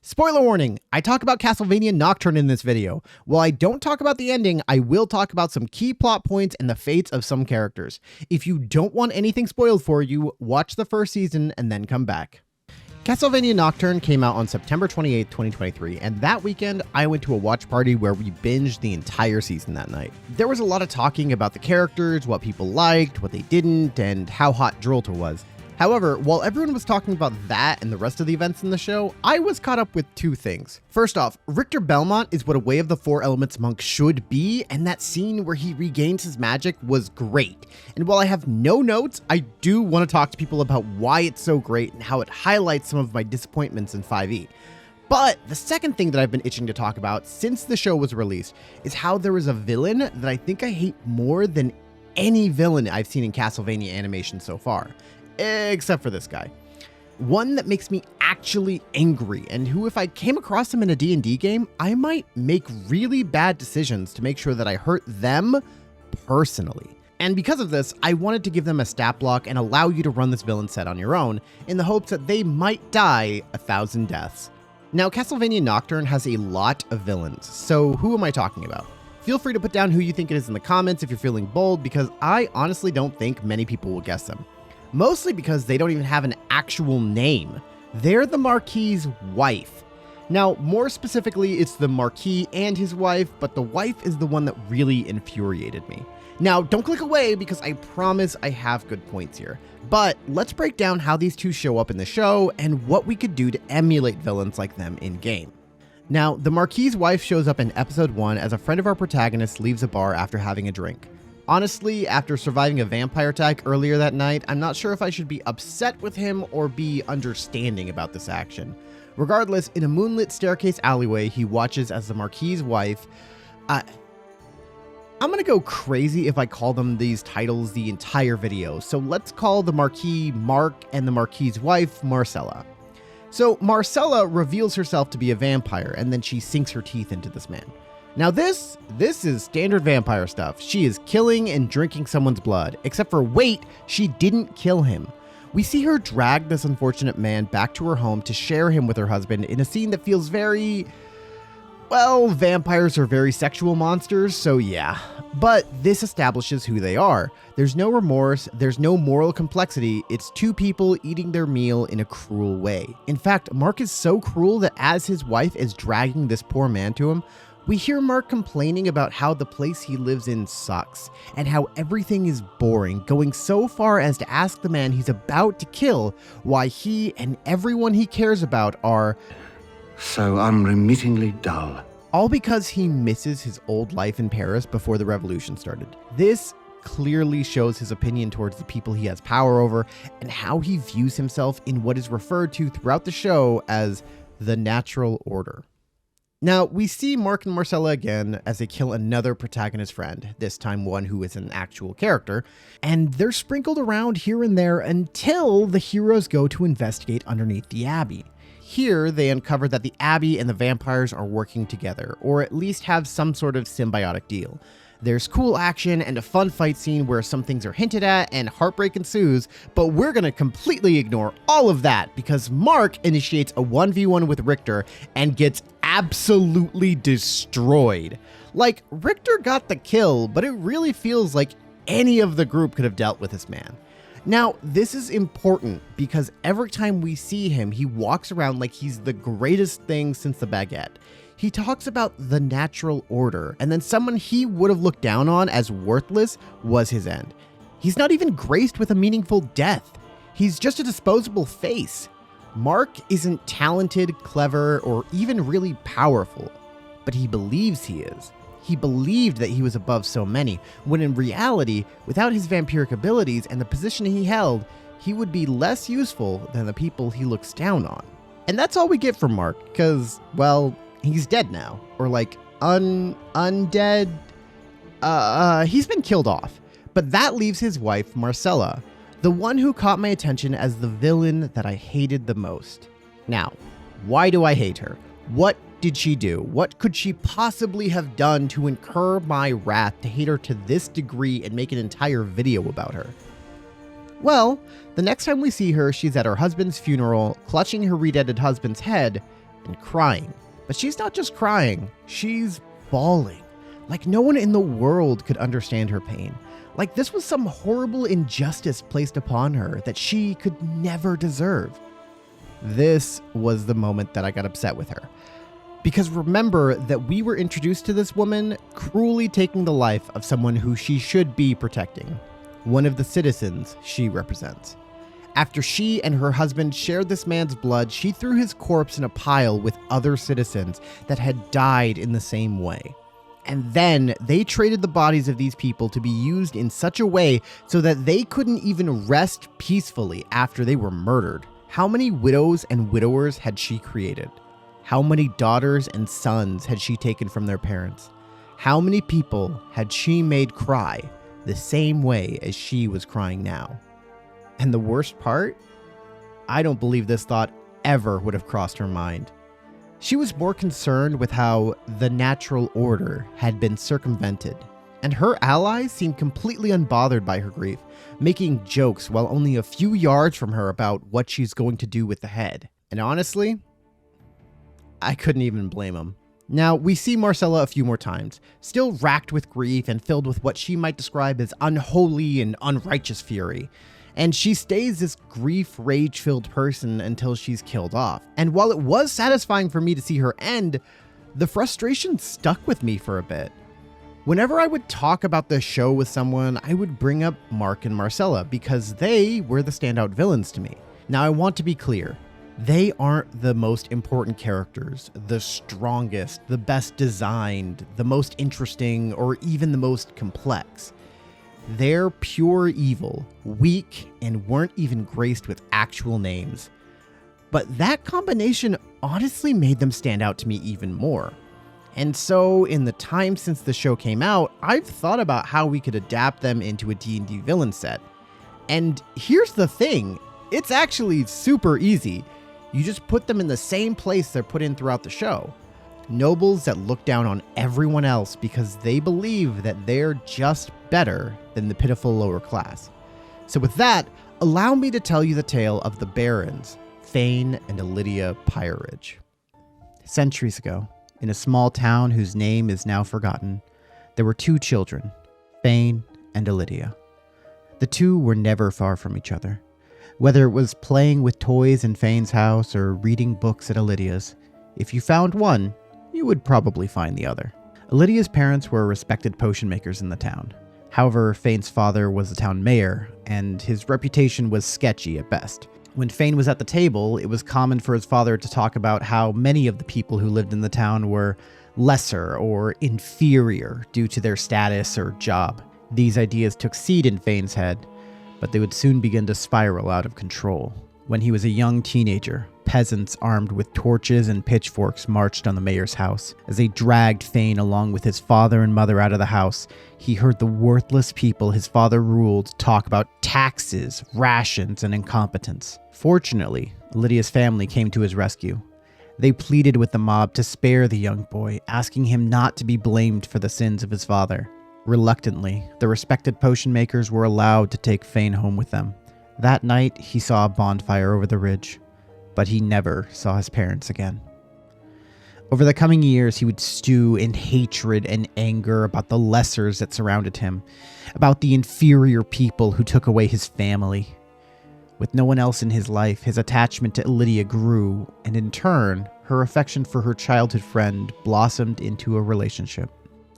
Spoiler warning, I talk about Castlevania Nocturne in this video. While I don't talk about the ending, I will talk about some key plot points and the fates of some characters. If you don't want anything spoiled for you, watch the first season and then come back. Castlevania Nocturne came out on September 28, 2023, and that weekend I went to a watch party where we binged the entire season that night. There was a lot of talking about the characters, what people liked, what they didn't, and how hot Drolta was. However, while everyone was talking about that and the rest of the events in the show, I was caught up with two things. First off, Richter Belmont is what a Way of the Four Elements monk should be, and that scene where he regains his magic was great. And while I have no notes, I do want to talk to people about why it's so great and how it highlights some of my disappointments in 5e. But the second thing that I've been itching to talk about since the show was released is how there is a villain that I think I hate more than any villain I've seen in Castlevania animation so far. Except for this guy. One that makes me actually angry, and who, if I came across him in a D&D game, I might make really bad decisions to make sure that I hurt them personally. And because of this, I wanted to give them a stat block and allow you to run this villain set on your own, in the hopes that they might die 1,000 deaths. Now, Castlevania Nocturne has a lot of villains, so who am I talking about? Feel free to put down who you think it is in the comments if you're feeling bold, because I honestly don't think many people will guess them. Mostly because they don't even have an actual name. They're the Marquise' wife. Now, more specifically, it's the Marquis and his wife, but the wife is the one that really infuriated me. Now, don't click away because I promise I have good points here. But let's break down how these two show up in the show and what we could do to emulate villains like them in-game. Now, the Marquis' wife shows up in episode 1 as a friend of our protagonist leaves a bar after having a drink. Honestly, after surviving a vampire attack earlier that night, I'm not sure if I should be upset with him or be understanding about this action. Regardless, in a moonlit staircase alleyway, he watches as the Marquis' wife... I'm gonna go crazy if I call them these titles the entire video, so let's call the Marquis Mark and the Marquis' wife Marcella. So Marcella reveals herself to be a vampire, and then she sinks her teeth into this man. Now this is standard vampire stuff. She is killing and drinking someone's blood, except for wait, she didn't kill him. We see her drag this unfortunate man back to her home to share him with her husband in a scene that feels very... well, vampires are very sexual monsters, so yeah. But this establishes who they are. There's no remorse, there's no moral complexity, it's two people eating their meal in a cruel way. In fact, Mark is so cruel that as his wife is dragging this poor man to him, we hear Mark complaining about how the place he lives in sucks, and how everything is boring, going so far as to ask the man he's about to kill why he and everyone he cares about are so unremittingly dull. All because he misses his old life in Paris before the revolution started. This clearly shows his opinion towards the people he has power over, and how he views himself in what is referred to throughout the show as the natural order. Now, we see Mark and Marcella again as they kill another protagonist friend, this time one who is an actual character, and they're sprinkled around here and there until the heroes go to investigate underneath the Abbey. Here, they uncover that the Abbey and the vampires are working together, or at least have some sort of symbiotic deal. There's cool action and a fun fight scene where some things are hinted at and heartbreak ensues, but we're gonna completely ignore all of that because Mark initiates a 1v1 with Richter and gets absolutely destroyed. Like, Richter got the kill, but it really feels like any of the group could have dealt with this man. Now, this is important because every time we see him, he walks around like he's the greatest thing since the baguette. He talks about the natural order, and then someone he would have looked down on as worthless was his end. He's not even graced with a meaningful death. He's just a disposable face. Mark isn't talented, clever, or even really powerful, but he believes he is. He believed that he was above so many, when in reality, without his vampiric abilities and the position he held, he would be less useful than the people he looks down on. And that's all we get from Mark, because, well, he's dead now, or like undead. He's been killed off, but that leaves his wife, Marcella, the one who caught my attention as the villain that I hated the most. Now, why do I hate her? What did she do? What could she possibly have done to incur my wrath to hate her to this degree and make an entire video about her? Well, the next time we see her, she's at her husband's funeral, clutching her rededicated husband's head, and crying. But she's not just crying, she's bawling. Like no one in the world could understand her pain. Like this was some horrible injustice placed upon her that she could never deserve. This was the moment that I got upset with her. Because remember that we were introduced to this woman cruelly taking the life of someone who she should be protecting, one of the citizens she represents. After she and her husband shared this man's blood, she threw his corpse in a pile with other citizens that had died in the same way. And then they traded the bodies of these people to be used in such a way so that they couldn't even rest peacefully after they were murdered. How many widows and widowers had she created? How many daughters and sons had she taken from their parents? How many people had she made cry the same way as she was crying now? And the worst part? I don't believe this thought ever would have crossed her mind. She was more concerned with how the natural order had been circumvented, and her allies seemed completely unbothered by her grief, making jokes while only a few yards from her about what she's going to do with the head. And honestly, I couldn't even blame him. Now, we see Marcella a few more times, still racked with grief and filled with what she might describe as unholy and unrighteous fury. And she stays this grief, rage-filled person until she's killed off. And while it was satisfying for me to see her end, the frustration stuck with me for a bit. Whenever I would talk about the show with someone, I would bring up Mark and Marcella because they were the standout villains to me. Now, I want to be clear. They aren't the most important characters, the strongest, the best designed, the most interesting, or even the most complex. They're pure evil, weak, and weren't even graced with actual names. But that combination honestly made them stand out to me even more. And so, in the time since the show came out, I've thought about how we could adapt them into a D&D villain set. And here's the thing, it's actually super easy. You just put them in the same place they're put in throughout the show. Nobles that look down on everyone else because they believe that they're just better than the pitiful lower class. So with that, allow me to tell you the tale of the Barons, Fain and Alydia Pyridge. Centuries ago, in a small town whose name is now forgotten, there were two children, Fain and Alydia. The two were never far from each other. Whether it was playing with toys in Fain's house or reading books at Alydia's, if you found one, you would probably find the other. Alydia's parents were respected potion makers in the town. However, Fain's father was the town mayor, and his reputation was sketchy at best. When Fain was at the table, it was common for his father to talk about how many of the people who lived in the town were lesser or inferior due to their status or job. These ideas took seed in Fain's head, but they would soon begin to spiral out of control. When he was a young teenager, peasants armed with torches and pitchforks marched on the mayor's house. As they dragged Fain along with his father and mother out of the house, he heard the worthless people his father ruled talk about taxes, rations, and incompetence. Fortunately, Alydia's family came to his rescue. They pleaded with the mob to spare the young boy, asking him not to be blamed for the sins of his father. Reluctantly, the respected potion makers were allowed to take Fain home with them. That night, he saw a bonfire over the ridge, but he never saw his parents again. Over the coming years, he would stew in hatred and anger about the lessers that surrounded him, about the inferior people who took away his family. With no one else in his life, his attachment to Alydia grew, and in turn, her affection for her childhood friend blossomed into a relationship.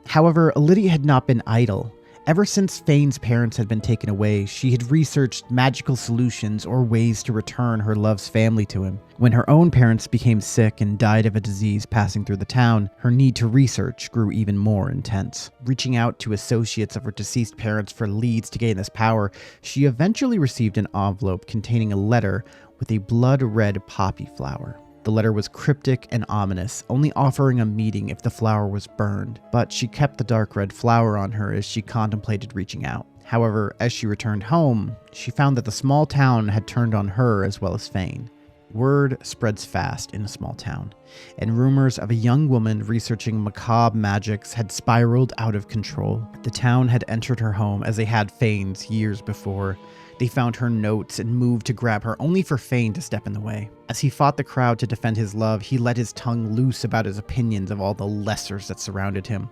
However, Alydia had not been idle. Ever since Fain's parents had been taken away, she had researched magical solutions or ways to return her love's family to him. When her own parents became sick and died of a disease passing through the town, her need to research grew even more intense. Reaching out to associates of her deceased parents for leads to gain this power, she eventually received an envelope containing a letter with a blood-red poppy flower. The letter was cryptic and ominous, only offering a meeting if the flower was burned, but she kept the dark red flower on her as she contemplated reaching out. However, as she returned home, she found that the small town had turned on her as well as Fain. Word spreads fast in a small town, and rumors of a young woman researching macabre magics had spiraled out of control. The town had entered her home as they had Fain's years before, They found her notes and moved to grab her, only for Fain to step in the way. As he fought the crowd to defend his love, he let his tongue loose about his opinions of all the lessers that surrounded him.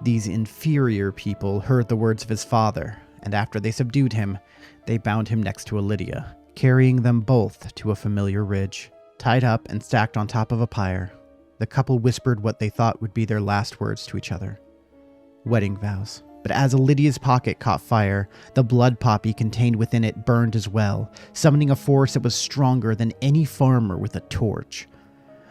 These inferior people heard the words of his father, and after they subdued him, they bound him next to Alydia, carrying them both to a familiar ridge. Tied up and stacked on top of a pyre, the couple whispered what they thought would be their last words to each other. Wedding vows. But as Alydia's pocket caught fire, the blood poppy contained within it burned as well, summoning a force that was stronger than any farmer with a torch.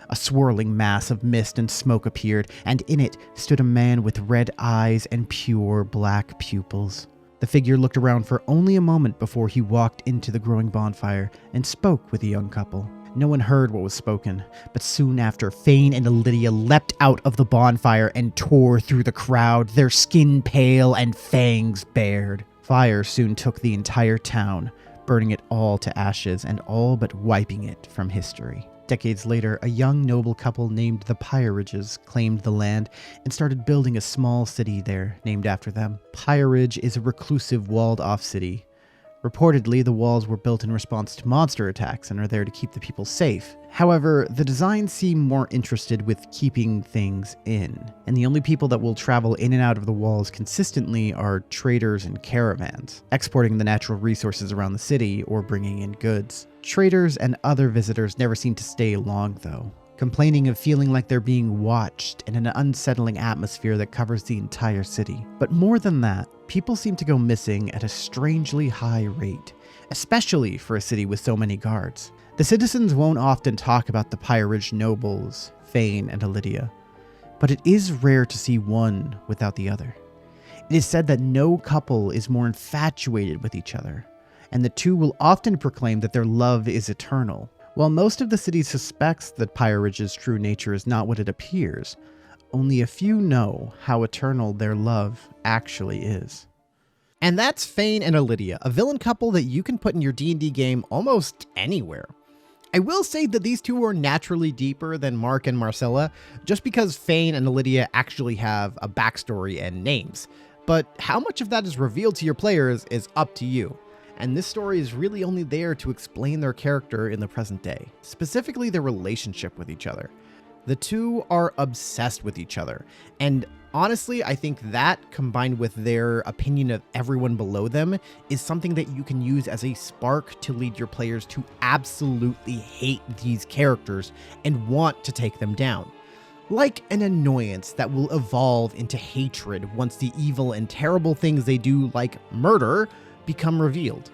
A swirling mass of mist and smoke appeared, and in it stood a man with red eyes and pure black pupils. The figure looked around for only a moment before he walked into the growing bonfire and spoke with the young couple. No one heard what was spoken, but soon after, Fain and Alydia leapt out of the bonfire and tore through the crowd, their skin pale and fangs bared. Fire soon took the entire town, burning it all to ashes and all but wiping it from history. Decades later, a young noble couple named the Pyridges claimed the land and started building a small city there named after them. Pyridge is a reclusive, walled-off city. Reportedly, the walls were built in response to monster attacks and are there to keep the people safe. However, the designs seem more interested with keeping things in, and the only people that will travel in and out of the walls consistently are traders and caravans, exporting the natural resources around the city or bringing in goods. Traders and other visitors never seem to stay long, though, complaining of feeling like they're being watched in an unsettling atmosphere that covers the entire city. But more than that, people seem to go missing at a strangely high rate, especially for a city with so many guards. The citizens won't often talk about the Pyridge nobles, Fain and Alydia, but it is rare to see one without the other. It is said that no couple is more infatuated with each other, and the two will often proclaim that their love is eternal. While most of the city suspects that Pyridge's true nature is not what it appears, only a few know how eternal their love actually is. And that's Fain and Alydia, a villain couple that you can put in your D&D game almost anywhere. I will say that these two are naturally deeper than Mark and Marcella, just because Fain and Alydia actually have a backstory and names. But how much of that is revealed to your players is up to you. And this story is really only there to explain their character in the present day, specifically their relationship with each other. The two are obsessed with each other, and honestly, I think that, combined with their opinion of everyone below them, is something that you can use as a spark to lead your players to absolutely hate these characters and want to take them down. Like an annoyance that will evolve into hatred once the evil and terrible things they do, like murder, become revealed.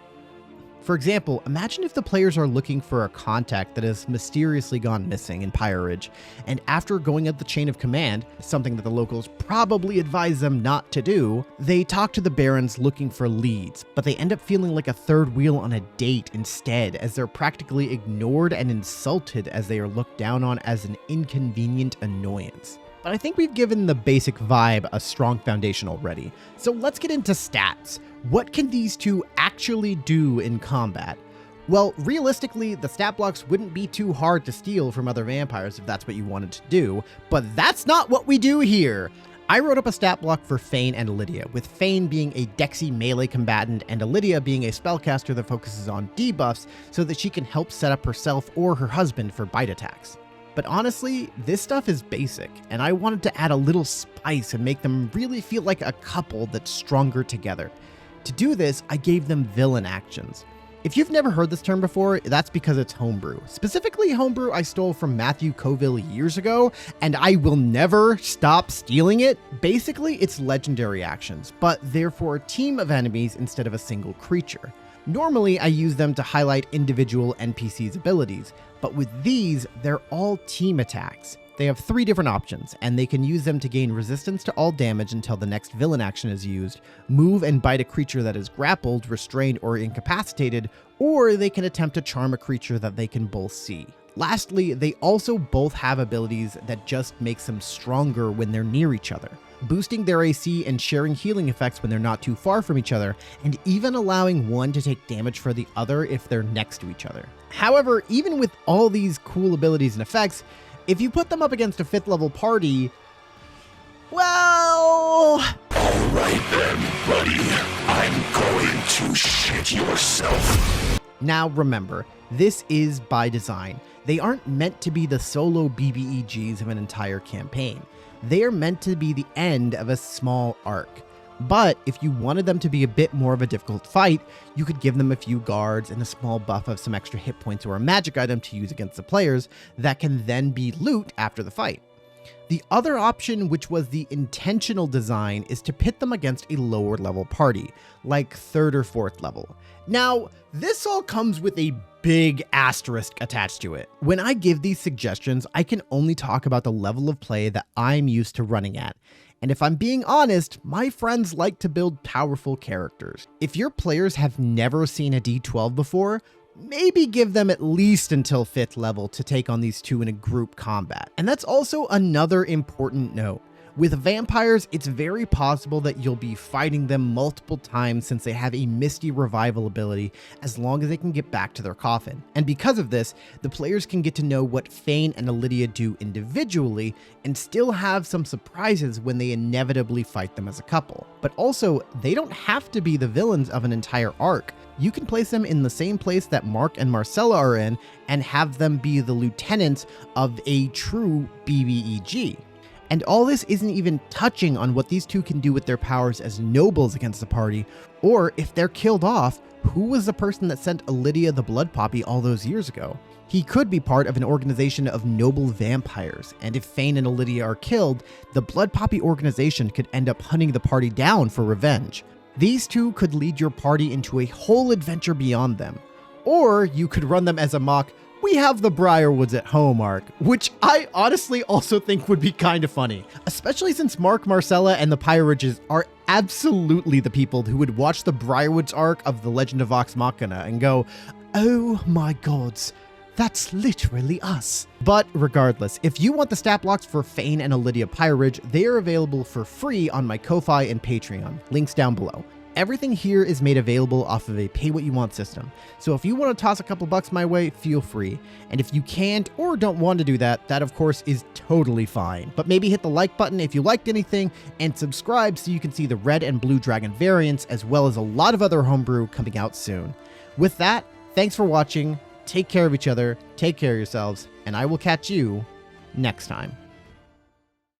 For example, imagine if the players are looking for a contact that has mysteriously gone missing in Pyridge, and after going up the chain of command, something that the locals probably advise them not to do, they talk to the barons looking for leads, but they end up feeling like a third wheel on a date instead, as they're practically ignored and insulted as they are looked down on as an inconvenient annoyance. But I think we've given the basic vibe a strong foundation already, so let's get into stats. What can these two actually do in combat? Well, realistically, the stat blocks wouldn't be too hard to steal from other vampires if that's what you wanted to do, but that's not what we do here. I wrote up a stat block for Fain and Alydia, with Fain being a Dexy melee combatant and Alydia being a spellcaster that focuses on debuffs so that she can help set up herself or her husband for bite attacks. But honestly, this stuff is basic, and I wanted to add a little spice and make them really feel like a couple that's stronger together. To do this, I gave them villain actions. If you've never heard this term before, that's because it's homebrew. Specifically, homebrew I stole from Matthew Colville years ago, and I will never stop stealing it. Basically, it's legendary actions, but they're for a team of enemies instead of a single creature. Normally, I use them to highlight individual NPCs' abilities, but with these, they're all team attacks. They have 3 different options, and they can use them to gain resistance to all damage until the next villain action is used, move and bite a creature that is grappled, restrained, or incapacitated, or they can attempt to charm a creature that they can both see. Lastly, they also both have abilities that just makes them stronger when they're near each other, boosting their AC and sharing healing effects when they're not too far from each other, and even allowing one to take damage for the other if they're next to each other. However, even with all these cool abilities and effects, if you put them up against a 5th level party, well... All right then, buddy. I'm going to shit yourself. Now remember, this is by design. They aren't meant to be the solo BBEGs of an entire campaign. They are meant to be the end of a small arc. But if you wanted them to be a bit more of a difficult fight, you could give them a few guards and a small buff of some extra hit points or a magic item to use against the players that can then be loot after the fight. The other option, which was the intentional design, is to pit them against a lower level party, like 3rd or 4th level. Now, this all comes with a big asterisk attached to it. When I give these suggestions, I can only talk about the level of play that I'm used to running at. And if I'm being honest, my friends like to build powerful characters. If your players have never seen a D12 before, maybe give them at least until 5th level to take on these two in a group combat. And that's also another important note. With vampires, it's very possible that you'll be fighting them multiple times since they have a Misty Revival ability as long as they can get back to their coffin. And because of this, the players can get to know what Fain and Alydia do individually and still have some surprises when they inevitably fight them as a couple. But also, they don't have to be the villains of an entire arc. You can place them in the same place that Mark and Marcella are in and have them be the lieutenants of a true BBEG. And all this isn't even touching on what these two can do with their powers as nobles against the party, or if they're killed off, who was the person that sent Alydia the Blood Poppy all those years ago? He could be part of an organization of noble vampires, and if Fain and Alydia are killed, the Blood Poppy organization could end up hunting the party down for revenge. These two could lead your party into a whole adventure beyond them. Or you could run them as a mock, "We have the Briarwoods at home" arc, which I honestly also think would be kind of funny, especially since Mark, Marcella, and the Pyridges are absolutely the people who would watch the Briarwoods arc of The Legend of Vox Machina and go, "Oh my gods, that's literally us." But regardless, if you want the stat blocks for Fain and Alydia Pyridge, they are available for free on my Ko-Fi and Patreon, links down below. Everything here is made available off of a pay-what-you-want system, so if you want to toss a couple bucks my way, feel free. And if you can't or don't want to do that, that of course is totally fine. But maybe hit the like button if you liked anything, and subscribe so you can see the red and blue dragon variants, as well as a lot of other homebrew coming out soon. With that, thanks for watching, take care of each other, take care of yourselves, and I will catch you next time.